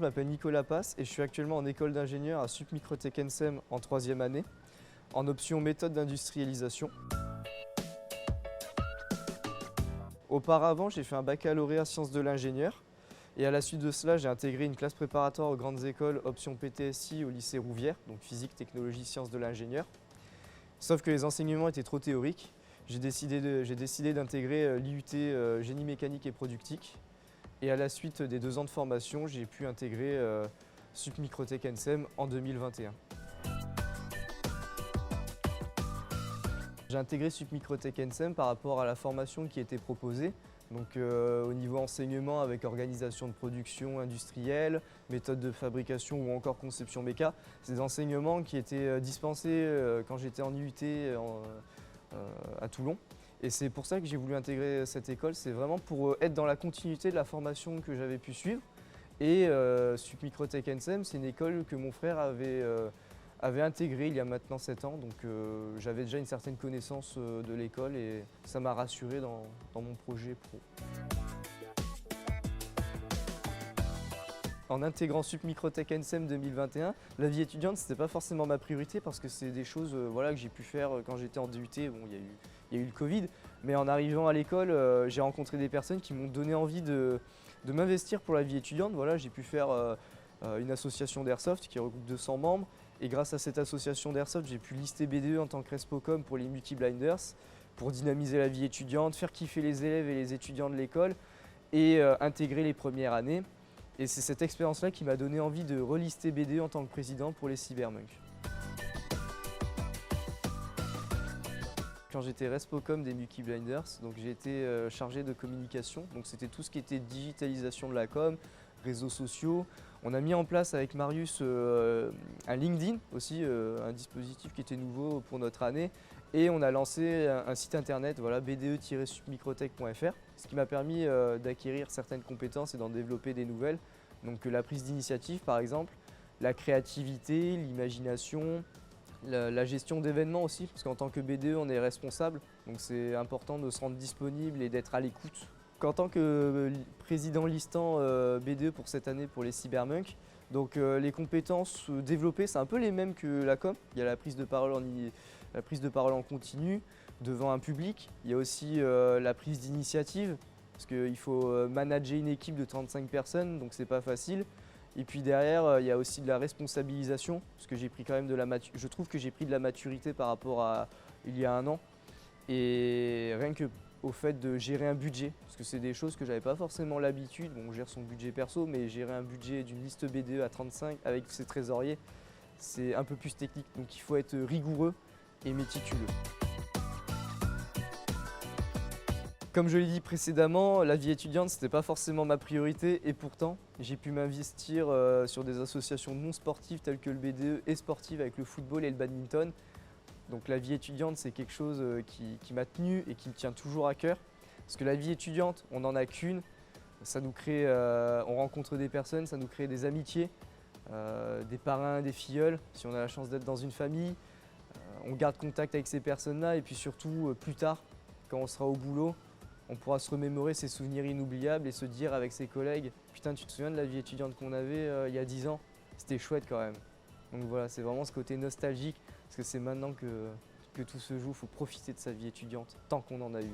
m'appelle Nicolas Passe et je suis actuellement en école d'ingénieur à Supmicrotech Ensem en 3e année, en option méthode d'industrialisation. Auparavant, j'ai fait un baccalauréat sciences de l'ingénieur et à la suite de cela, j'ai intégré une classe préparatoire aux grandes écoles option PTSI au lycée Rouvière, donc physique, technologie, sciences de l'ingénieur. Sauf que les enseignements étaient trop théoriques. J'ai décidé d'intégrer l'IUT génie mécanique et productique. Et à la suite des 2 ans de formation, j'ai pu intégrer Supmicrotech Ensem en 2021. J'ai intégré Supmicrotech Ensem par rapport à la formation qui était proposée. Donc au niveau enseignement avec organisation de production industrielle, méthode de fabrication ou encore conception méca. C'est des enseignements qui étaient dispensés quand j'étais en IUT à Toulon. Et c'est pour ça que j'ai voulu intégrer cette école, c'est vraiment pour être dans la continuité de la formation que j'avais pu suivre. Et Supmicrotech Ensem, c'est une école que mon frère avait intégrée il y a maintenant 7 ans, donc j'avais déjà une certaine connaissance de l'école et ça m'a rassuré dans mon projet pro. En intégrant Supmicrotech Ensem 2021, la vie étudiante, c'était pas forcément ma priorité parce que c'est des choses voilà, que j'ai pu faire quand j'étais en DUT. Bon, il y a eu le Covid, mais en arrivant à l'école, j'ai rencontré des personnes qui m'ont donné envie de m'investir pour la vie étudiante. Voilà, j'ai pu faire une association d'airsoft qui regroupe 200 membres et grâce à cette association d'airsoft, j'ai pu lister BDE en tant que respocom pour les multi-blinders, pour dynamiser la vie étudiante, faire kiffer les élèves et les étudiants de l'école et intégrer les premières années. Et c'est cette expérience-là qui m'a donné envie de relister BDE en tant que président pour les cybermunks. Quand j'étais respocom des Multi Blinders, donc j'ai été chargé de communication. Donc c'était tout ce qui était digitalisation de la com, réseaux sociaux. On a mis en place avec Marius un LinkedIn aussi, un dispositif qui était nouveau pour notre année. Et on a lancé un site internet, voilà, bde-supmicrotech.fr, ce qui m'a permis d'acquérir certaines compétences et d'en développer des nouvelles. Donc la prise d'initiative par exemple, la créativité, l'imagination, la gestion d'événements aussi, parce qu'en tant que BDE on est responsable, donc c'est important de se rendre disponible et d'être à l'écoute. En tant que président listant BDE pour cette année pour les cybermunks, donc les compétences développées, c'est un peu les mêmes que la com. Il y a la prise de parole en continu devant un public. Il y a aussi la prise d'initiative, parce qu'il faut manager une équipe de 35 personnes, donc c'est pas facile. Et puis derrière, il y a aussi de la responsabilisation, parce que j'ai pris quand même je trouve que j'ai pris de la maturité par rapport à il y a 1 an. Et rien que au fait de gérer un budget, parce que c'est des choses que j'avais pas forcément l'habitude. Bon, on gère son budget perso, mais gérer un budget d'une liste BDE à 35 avec ses trésoriers, c'est un peu plus technique. Donc il faut être rigoureux et méticuleux. Comme je l'ai dit précédemment, la vie étudiante, ce n'était pas forcément ma priorité et pourtant, j'ai pu m'investir sur des associations non sportives telles que le BDE et sportives avec le football et le badminton. Donc la vie étudiante, c'est quelque chose qui m'a tenu et qui me tient toujours à cœur. Parce que la vie étudiante, on n'en a qu'une. Ça nous crée, on rencontre des personnes, ça nous crée des amitiés, des parrains, des filleuls, si on a la chance d'être dans une famille. On garde contact avec ces personnes-là et puis surtout, plus tard, quand on sera au boulot, on pourra se remémorer ces souvenirs inoubliables et se dire avec ses collègues « Putain, tu te souviens de la vie étudiante qu'on avait il y a 10 ans? C'était chouette quand même ». Donc voilà, c'est vraiment ce côté nostalgique, parce que c'est maintenant que tout se joue, il faut profiter de sa vie étudiante tant qu'on en a eu.